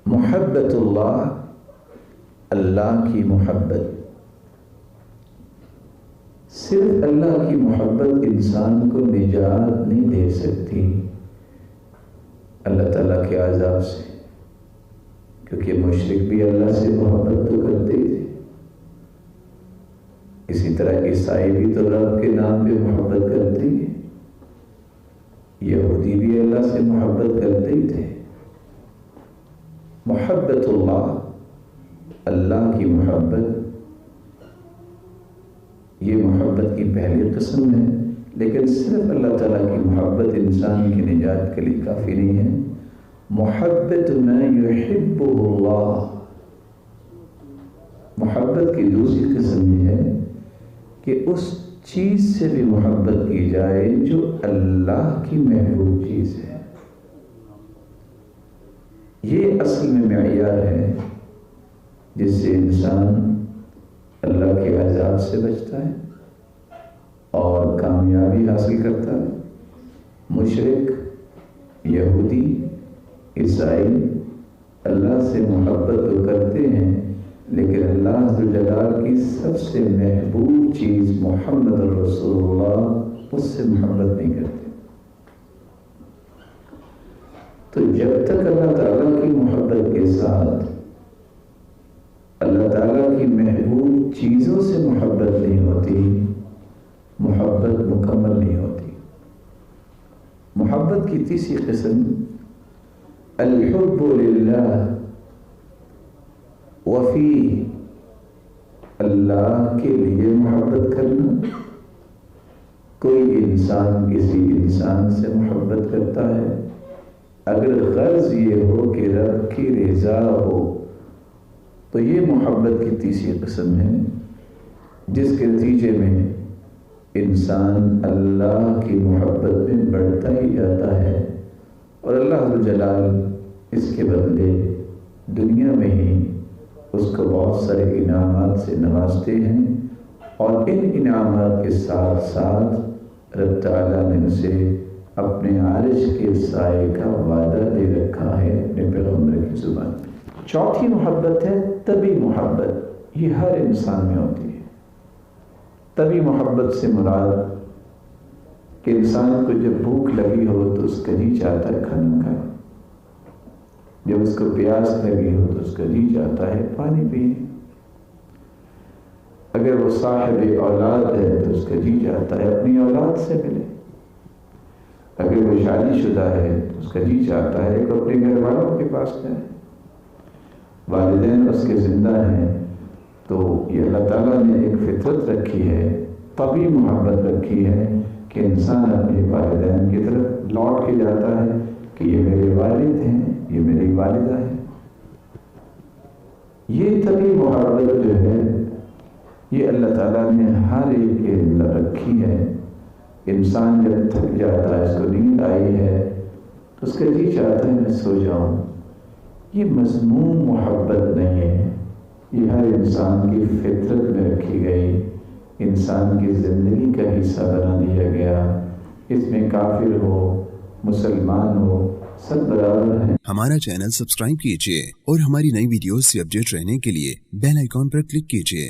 محبتullah، اللہ کی محبت، صرف اللہ کی محبت انسان کو نجات نہیں دے سکتی اللہ تعالیٰ کے عذاب سے، کیونکہ مشرک بھی اللہ سے محبت تو کرتے تھے، اسی طرح عیسائی بھی تو رب کے نام پہ محبت کرتے ہیں، یہودی بھی اللہ سے محبت کرتے ہی تھے۔ محبت اللہ کی محبت، یہ محبت کی پہلی قسم ہے، لیکن صرف اللہ تعالیٰ کی محبت انسان کی نجات کے لیے کافی نہیں ہے۔ محبت ما یحبہ اللہ، محبت کی دوسری قسم یہ ہے کہ اس چیز سے بھی محبت کی جائے جو اللہ کی محبوب چیز ہے۔ یہ اصل میں معیار ہے جس سے انسان اللہ کے عذاب سے بچتا ہے اور کامیابی حاصل کرتا ہے۔ مشرک، یہودی، عیسائی اللہ سے محبت تو کرتے ہیں، لیکن اللہ ذوالجلال کی سب سے محبوب چیز محمد رسول اللہ، اس سے محبت نہیں کرتے۔ تو جب تک اللہ تعالیٰ کی محبت کے ساتھ اللہ تعالیٰ کی محبوب چیزوں سے محبت نہیں ہوتی، محبت مکمل نہیں ہوتی۔ محبت کی تیسری قسم الحب للہ، وفی، اللہ کے لیے محبت کرنا۔ کوئی انسان کسی انسان سے محبت کرتا ہے، اگر غرض یہ ہو کہ رب کی رضا ہو تو یہ محبت کی تیسری قسم ہے، جس کے نتیجے میں انسان اللہ کی محبت میں بڑھتا ہی جاتا ہے، اور اللہ ذوالجلال اس کے بدلے دنیا میں ہی اس کو بہت سارے انعامات سے نوازتے ہیں، اور ان انعامات کے ساتھ ساتھ رب تعالیٰ نے اسے اپنے عرش کے سائے کا وعدہ دے رکھا ہے اپنے پیغمبر کی زبان میں۔ چوتھی محبت ہے طبی محبت، یہ ہر انسان میں ہوتی ہے۔ طبی محبت سے مراد کہ انسان کو جب بھوک لگی ہو تو اس کا جی چاہتا ہے کھانا کھائے، جب اس کو پیاس لگی ہو تو اس کا جی چاہتا ہے پانی پیے، اگر وہ صاحب اولاد ہے تو اس کا جی چاہتا ہے اپنی اولاد سے ملے، اگر وہ شادی شدہ ہے تو اس کا جی چاہتا ہے کہ اپنے گھر والوں کے پاس جائے، والدین اس کے زندہ ہیں تو یہ اللہ تعالیٰ نے ایک فطرت رکھی ہے، طبی محبت رکھی ہے کہ انسان اپنے والدین کی طرف لوٹ کے جاتا ہے کہ یہ میرے والد ہیں، یہ میری والدہ ہے۔ یہ طبی محبت جو ہے یہ اللہ تعالیٰ نے ہر ایک کے اندر رکھی ہے۔ انسان جب تھک جاتا ہے، اس کو نیند آئی ہے تو اس کا جی چاہتا ہے میں سو جاؤں۔ یہ مذموم محبت نہیں ہے، یہ ہر انسان کی فطرت میں رکھی گئی، انسان کی زندگی کا حصہ بنا دیا گیا۔ اس میں کافر ہو، مسلمان ہو، سب برابر ہیں۔ ہمارا چینل سبسکرائب کیجئے اور ہماری نئی ویڈیوز سے اپڈیٹ رہنے کے لیے بیل آئیکن پر کلک کیجئے۔